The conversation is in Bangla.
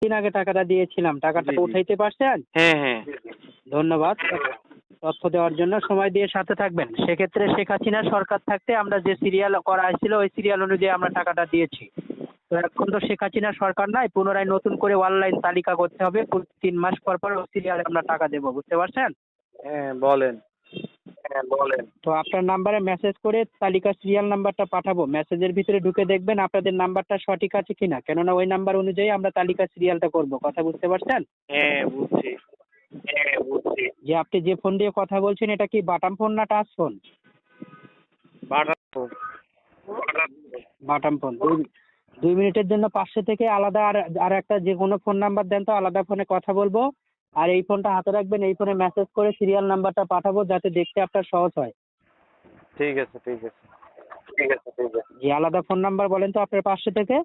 দিন আগে টাকাটা দিয়েছিলাম, টাকাটা জি, জি। উঠাইতে পারছেন? হ্যাঁ, হ্যাঁ। ধন্যবাদ তথ্য দেওয়ার জন্য। সময় দিয়ে সাথে থাকবেন। সেক্ষেত্রে শেখ হাসিনা সরকার থাকতে আমরা যে সিরিয়াল করা হয়েছিল ওই সিরিয়াল অনুযায়ী আমরা টাকাটা দিয়েছি। তো এখন তো শেখ হাসিনা সরকার নাই, পুনরায় নতুন করে অনলাইন তালিকা করতে হবে। 3 মাস পর পর ওই সিরিয়ালে আমরা টাকা দেবো, বুঝতে পারছেন? হ্যাঁ, বলেন। তো আপনার নাম্বারে মেসেজ করে তালিকা সিরিয়াল নাম্বারটা পাঠাবো। মেসেজের ভিতরে ঢুকে দেখবেন আপনাদের নাম্বারটা সঠিক আছে কিনা, কেননা ওই নাম্বার অনুযায়ী আমরা তালিকা সিরিয়ালটা করব। কথা বুঝতে পারছেন? হ্যাঁ, বুঝছি। যে আপনি যে ফোন দিয়ে কথা বলছেন এটা কি বাটাম ফোন না টাচ ফোন? পাঠাবো। বাটাম ফোন। 2 মিনিটের জন্য 500 থেকে আলাদা আর একটা যে কোনো ফোন নাম্বার দেন তো, আলাদা ফোনে কথা বলবো। আর এই ফোনটা হাতে রাখবেন, এই ফোনে মেসেজ করে সিরিয়াল নাম্বারটা পাঠাবো যাতে দেখতে আপনার সহজ হয়। ঠিক আছে, ঠিক আছে। যে আলাদা ফোন নাম্বার বলেন তো আপনার 500 থেকে।